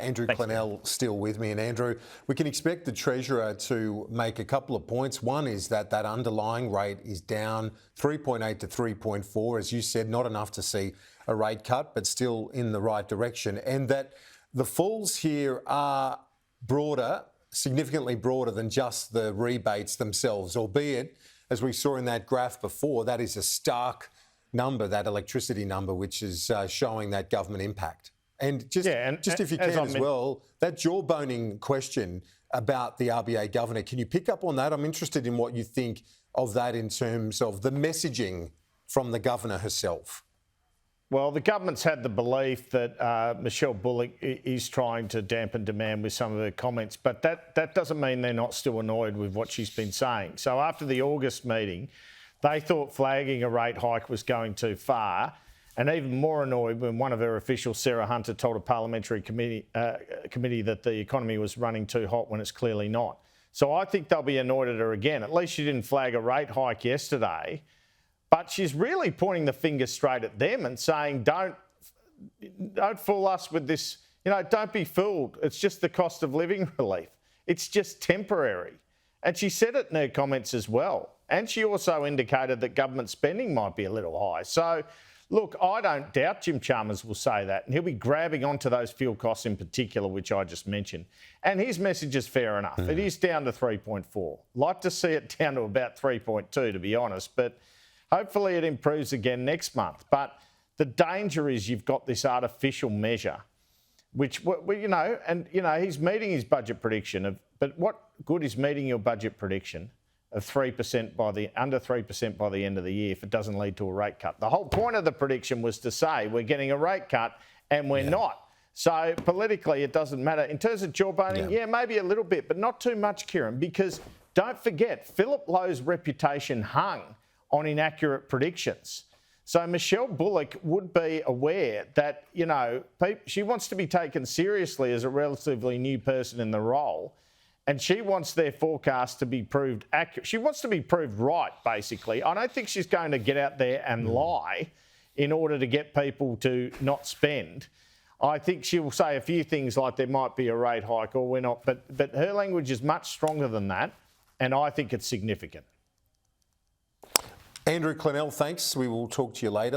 Andrew Clennell still with me. And Andrew, we can expect the Treasurer to make a couple of points. One is that underlying rate is down 3.8 to 3.4. As you said, not enough to see a rate cut, but still in the right direction. And that the falls here are broader, significantly broader than just the rebates themselves, albeit, as we saw in that graph before, that is a stark number, that electricity number, which is showing that government impact. And just if you can as well, that jawboning question about the RBA governor, can you pick up on that? I'm interested in what you think of that in terms of the messaging from the governor herself. Well, the government's had the belief that Michele Bullock is trying to dampen demand with some of her comments, but that doesn't mean they're not still annoyed with what she's been saying. So after the August meeting, they thought flagging a rate hike was going too far, and even more annoyed when one of her officials, Sarah Hunter, told a parliamentary committee that the economy was running too hot when it's clearly not. So I think they'll be annoyed at her again. At least she didn't flag a rate hike yesterday. But she's really pointing the finger straight at them and saying, don't fool us with this. You know, don't be fooled. It's just the cost of living relief. It's just temporary. And she said it in her comments as well. And she also indicated that government spending might be a little high. So, look, I don't doubt Jim Chalmers will say that. And he'll be grabbing onto those fuel costs in particular, which I just mentioned. And his message is fair enough. It is down to 3.4. Like to see it down to about 3.2, to be honest. But hopefully it improves again next month. But the danger is you've got this artificial measure, which, he's meeting his budget prediction but what good is meeting your budget prediction of 3% under 3% by the end of the year if it doesn't lead to a rate cut? The whole point of the prediction was to say we're getting a rate cut and we're not. So politically it doesn't matter. In terms of jawboning, maybe a little bit, but not too much, Kieran, because don't forget, Philip Lowe's reputation hung on inaccurate predictions. So Michele Bullock would be aware that, she wants to be taken seriously as a relatively new person in the role, and she wants their forecast to be proved accurate. She wants to be proved right, basically. I don't think she's going to get out there and lie in order to get people to not spend. I think she will say a few things like there might be a rate hike or we're not, but her language is much stronger than that, and I think it's significant. Andrew Clennell, thanks. We will talk to you later.